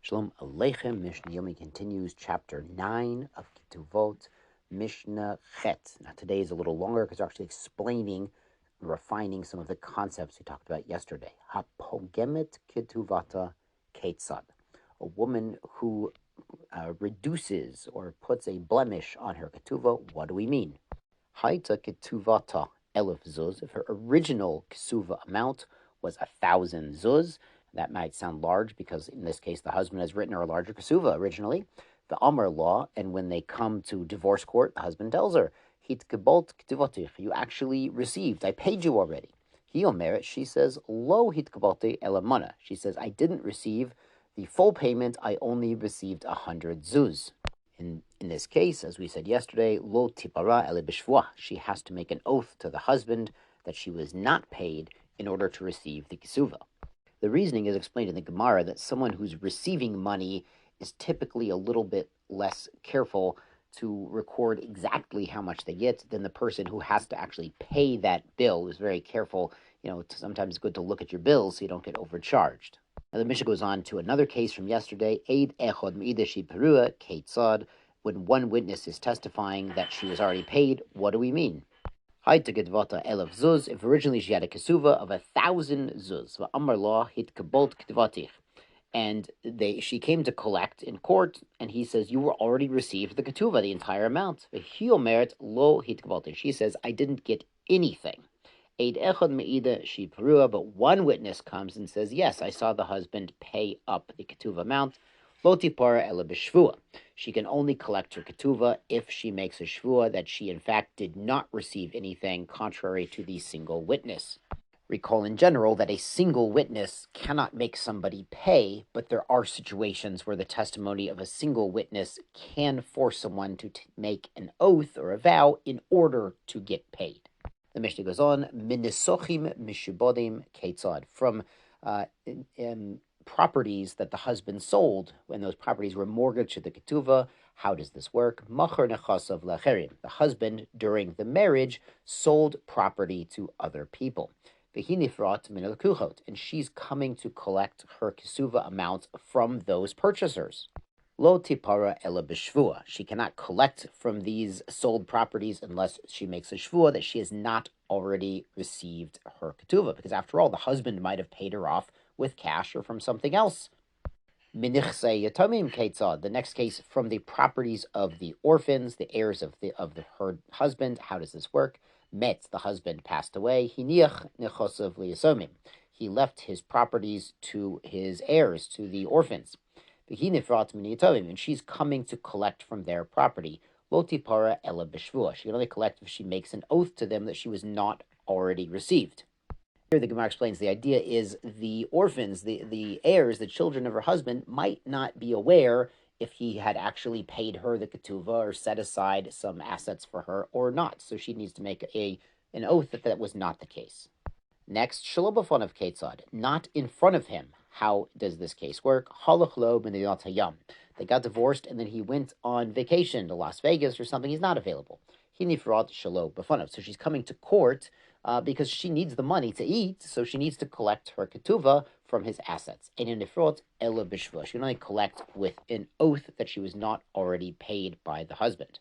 Shalom Aleichem. Mishnah Yomi continues chapter 9 of Ketubot, Mishnah Chet. Now today is a little longer because we're actually explaining and refining some of the concepts we talked about yesterday. Hapogemet Ketuvata Ketzad. A woman who reduces or puts a blemish on her Ketuvah. What do we mean? Haita Ketuvata Elef Zuz. If her original Ketuvah amount was 1,000 zuz, that might sound large because in this case the husband has written her a larger Ketuvah originally. The Amar law, and when they come to divorce court, the husband tells her, Ketubot Ketuvotich, you actually received, I paid you already. He omeret, she says, Lo hitkaboti elamana. She says, I didn't receive the full payment, I only received 100 zuz. In this case, as we said yesterday, lo tipara ele b'shvua. She has to make an oath to the husband that she was not paid in order to receive the Ketuvah. The reasoning is explained in the Gemara that someone who's receiving money is typically a little bit less careful to record exactly how much they get than the person who has to actually pay that bill is very careful. Sometimes it's good to look at your bills so you don't get overcharged. Now the Mishnah goes on to another case from yesterday, Eid Echod Meideshi Perua Ketzad, when one witness is testifying that she was already paid. What do we mean? Haita Ketuvata Elef Zuz, if originally she had a Ketuvah of 1,000 Zuz, Amar law Hitkabot Ketuvotich, and she came to collect in court, and he says, you were already received the Ketuvah, the entire amount. He omeret lo hitkabot. She says, I didn't get anything. Eid echad meida she perua, but one witness comes and says, yes, I saw the husband pay up the Ketuvah amount. Lo tipara ela b'shvua. She can only collect her Ketuvah if she makes a shvua that she in fact did not receive anything, contrary to the single witness. Recall in general that a single witness cannot make somebody pay, but there are situations where the testimony of a single witness can force someone to make an oath or a vow in order to get paid. The Mishnah goes on, Minisochim mishubodim ketzad, from properties that the husband sold when those properties were mortgaged to the Ketuvah. How does this work? Machar nechasav lacherim. The husband, during the marriage, sold property to other people. And she's coming to collect her Ketuvah amounts from those purchasers. Lo tipara ela b'shvua. She cannot collect from these sold properties unless she makes a shvua that she has not already received her Ketuvah, because after all, the husband might have paid her off with cash or from something else. Minichse yatomim ketzad. The next case, from the properties of the orphans, the heirs of her husband. How does this work? Met, the husband passed away. Hiniach nechosav liyasomim. He left his properties to his heirs, to the orphans. And she's coming to collect from their property. Lo tipara ela b'shvua. She can only collect if she makes an oath to them that she was not already received. Here the Gemara explains the idea is the orphans, the heirs, the children of her husband, might not be aware if he had actually paid her the Ketuvah or set aside some assets for her or not. So she needs to make an oath that was not the case. Next, shelo b'fanav ketzad, not in front of him. How does this case work? Halach lo b'nediyat hayam. They got divorced and then he went on vacation to Las Vegas or something. He's not available. He nifrat shelo b'fanav. So she's coming to court because she needs the money to eat, so she needs to collect her Ketuvah from his assets. And in nifrat ela b'shvua. She can only collect with an oath that she was not already paid by the husband.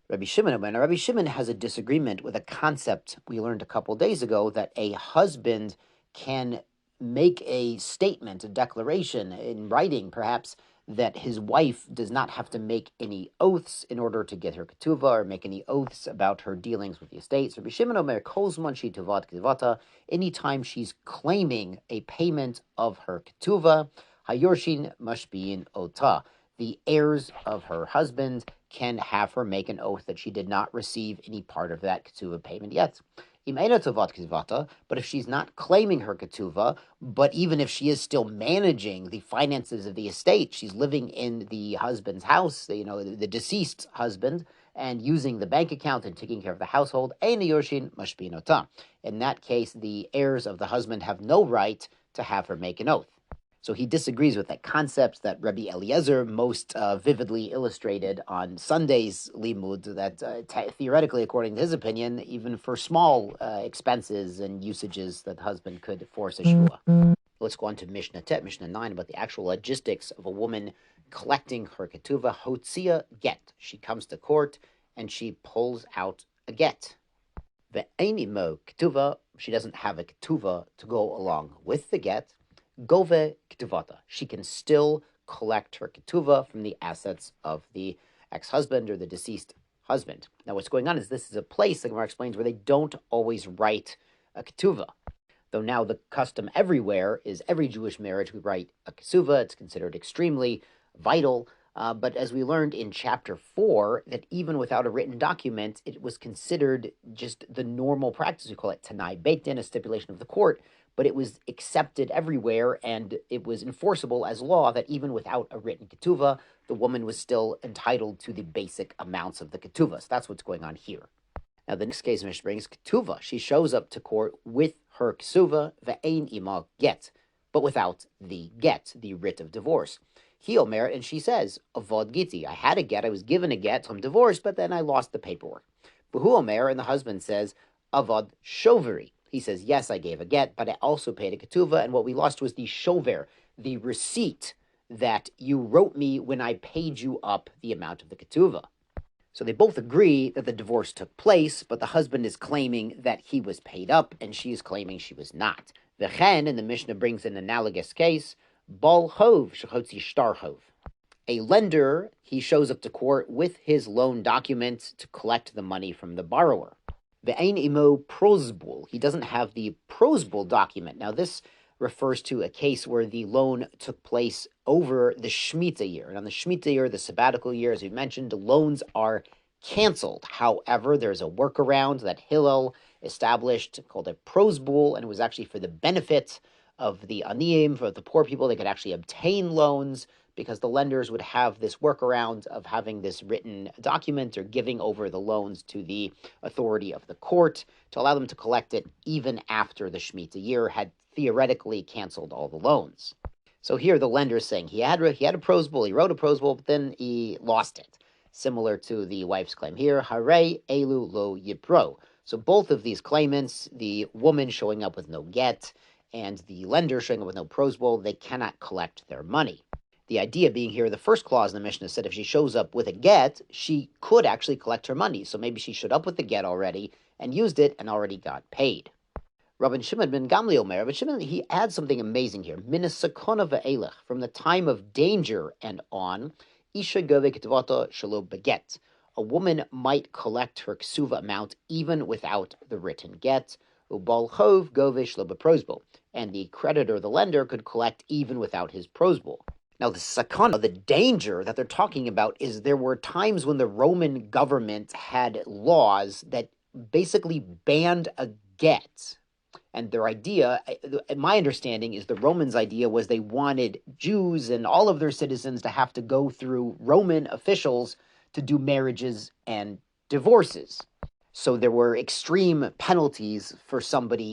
Rabbi Shimon has a disagreement with a concept we learned a couple days ago, that a husband can make a statement, a declaration in writing perhaps, that his wife does not have to make any oaths in order to get her Ketuvah or make any oaths about her dealings with the estate. So Rabbi Shimon Omer Kozman Shi Tuvat Ketuvata, anytime she's claiming a payment of her Ketuvah, Hayorshin Mashbiin Ota. The heirs of her husband can have her make an oath that she did not receive any part of that Ketuvah payment yet. But if she's not claiming her Ketuvah, but even if she is still managing the finances of the estate, she's living in the husband's house, the deceased husband, and using the bank account and taking care of the household, in that case, the heirs of the husband have no right to have her make an oath. So he disagrees with that concept that Rabbi Eliezer most vividly illustrated on Sunday's limud, that theoretically, according to his opinion, even for small expenses and usages, that the husband could force a shvua. let's go on to Mishnah Tet, Mishnah 9, about the actual logistics of a woman collecting her ketuvah. Hotzia get. She comes to court and she pulls out a get. Ve'enimo ketuvah. She doesn't have a ketuvah to go along with the get. Gove ketuvata. She can still collect her ketuvah from the assets of the ex-husband or the deceased husband. Now, what's going on is this is a place, the Gemara explains, where they don't always write a ketuvah. Though now the custom everywhere is every Jewish marriage we write a ketuvah. It's considered extremely vital. But as we learned in chapter 4, that even without a written document, it was considered just the normal practice. We call it Tanai Beit Din, a stipulation of the court, but it was accepted everywhere, and it was enforceable as law that even without a written ketuvah, the woman was still entitled to the basic amounts of the ketuvah. So that's what's going on here. Now, the next case Mishnah brings ketuvah. She shows up to court with her ketuvah, ve'ein ima get, but without the get, the writ of divorce. He omer, and she says, avad giti, I had a get, I was given a get, so I'm divorced, but then I lost the paperwork. Behu omer, and the husband says, avad shoveri. He says, yes, I gave a get, but I also paid a ketuvah, and what we lost was the shover, the receipt that you wrote me when I paid you up the amount of the ketuvah. So they both agree that the divorce took place, but the husband is claiming that he was paid up, and she is claiming she was not. V'chen, and the Mishnah brings an analogous case, Bal hov shechotzi shtar hov. A lender, he shows up to court with his loan document to collect the money from the borrower. Ve'ein imo prosbul. He doesn't have the prosbul document. Now, this refers to a case where the loan took place over the Shemitah year. And on the Shemitah year, the sabbatical year, as we mentioned, loans are canceled. However, there's a workaround that Hillel established called a prosbul, and it was actually for the benefit of the aniyim, for the poor people. They could actually obtain loans because the lenders would have this workaround of having this written document or giving over the loans to the authority of the court to allow them to collect it even after the Shemitah year had theoretically canceled all the loans. So here the lender is saying he had a prosbul, he wrote a prosbul, but then he lost it. Similar to the wife's claim here, Hare elu lo yipro. So both of these claimants, the woman showing up with no get and the lender showing up with no prosbul, they cannot collect their money. The idea being here, the first clause in the Mishnah said if she shows up with a get, she could actually collect her money. So maybe she showed up with the get already and used it and already got paid. Rabban Shimon ben Gamliel Omer, Rabban Shimon, he adds something amazing here. Minasakona ve'elech, from the time of danger and on, isha gove ketuvata shelo beget. A woman might collect her ksuva amount even without the written get. Ubal chov gove shelo beprosbul. And the creditor, the lender, could collect even without his prosbul. Now, the sakana, the danger that they're talking about, is there were times when the Roman government had laws that basically banned a get. And their idea, my understanding, is the Romans' idea was they wanted Jews and all of their citizens to have to go through Roman officials to do marriages and divorces. So there were extreme penalties for somebody,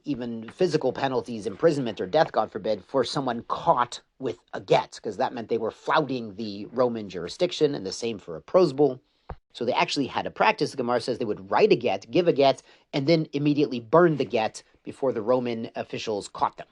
even physical penalties, imprisonment or death, God forbid, for someone caught with a get, because that meant they were flouting the Roman jurisdiction, and the same for a prosbul. So they actually had a practice, the Gemara says they would write a get, give a get, and then immediately burn the get before the Roman officials caught them.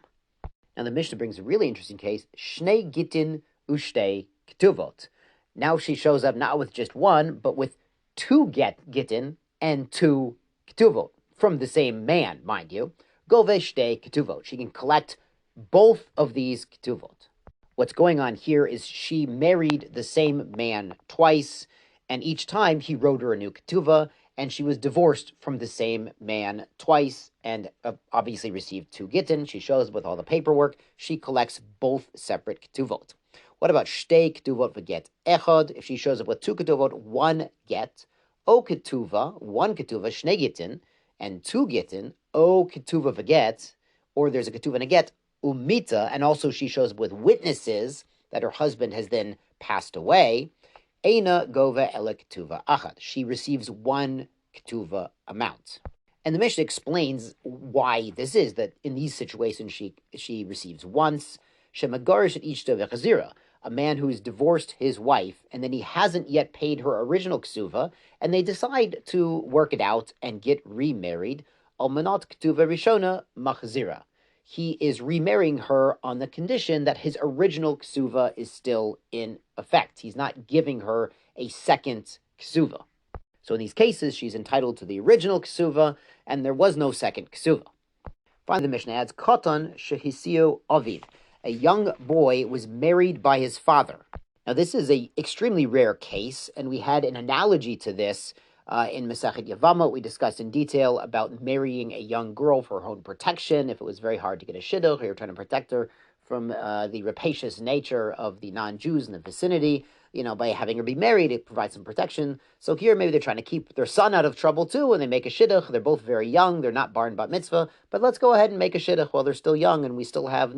Now the Mishnah brings a really interesting case, Shnei Gittin Ushtei Ketuvot. Now she shows up not with just one, but with two gittin and two ketuvot from the same man, mind you. Gove shtei ketuvot. She can collect both of these ketuvot. What's going on here is she married the same man twice, and each time he wrote her a new ketuvah, and she was divorced from the same man twice, and obviously received two gittin. She shows up with all the paperwork. She collects both separate ketuvot. What about shtei ketuvot v'get echad? If she shows up with two ketuvot, one get, o ketuvah, one ketuvah, shnei gittin, and two gittin, o ketuvah v'get, or there's a ketuvah and a get, umita, and also she shows up with witnesses that her husband has then passed away, eina gove ele ketuvah achad. She receives one ketuvah amount. And the Mishnah explains why this is, that in these situations she receives once, shemagarish at ishto v'chazira, a man who's divorced his wife, and then he hasn't yet paid her original ketuvah, and they decide to work it out and get remarried. Almanot ketuvah rishona machzira. he is remarrying her on the condition that his original Ketuvah is still in effect. He's not giving her a second Ketuvah. So in these cases, she's entitled to the original Ketuvah, and there was no second Ketuvah. Finally, the Mishnah adds, Koton shehisio aviv. A young boy was married by his father. Now, this is an extremely rare case, and we had an analogy to this in Masechet Yavama. We discussed in detail about marrying a young girl for her own protection. If it was very hard to get a shidduch, or you're trying to protect her from the rapacious nature of the non-Jews in the vicinity, by having her be married, it provides some protection. So here, maybe they're trying to keep their son out of trouble too, and they make a shidduch. They're both very young. They're not bar and bat mitzvah, but let's go ahead and make a shidduch while they're still young, and we still have,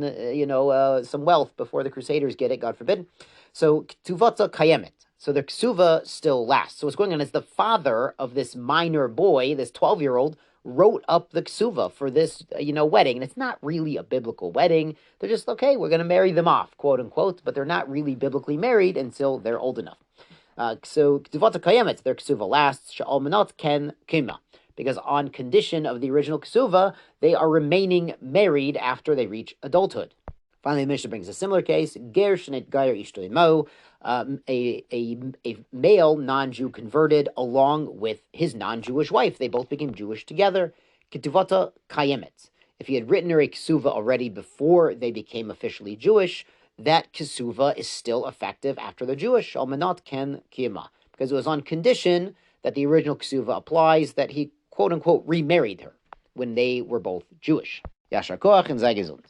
some wealth before the Crusaders get it, God forbid. So, Ketuvah kayemet. So the Ketuvah still lasts. So what's going on is the father of this minor boy, this 12-year-old, wrote up the Ketuvah for this, wedding. And it's not really a biblical wedding. They're just, okay, we're going to marry them off, quote unquote, but they're not really biblically married until they're old enough. So Ketuvah kayemet, their Ketuvah lasts, she'al menot ken kima. Because on condition of the original Ketuvah, they are remaining married after they reach adulthood. Finally, the Mishnah brings a similar case. Ger shenit gayer ishto imo, a male non-Jew converted along with his non-Jewish wife. They both became Jewish together. Ketuvata kayemet. If he had written her a Ketuvah already before they became officially Jewish, that Ketuvah is still effective after they're Jewish. Almanot ken kiyama. Because it was on condition that the original Ketuvah applies, that he, quote-unquote, remarried her when they were both Jewish. Yashar koach and sei gesund.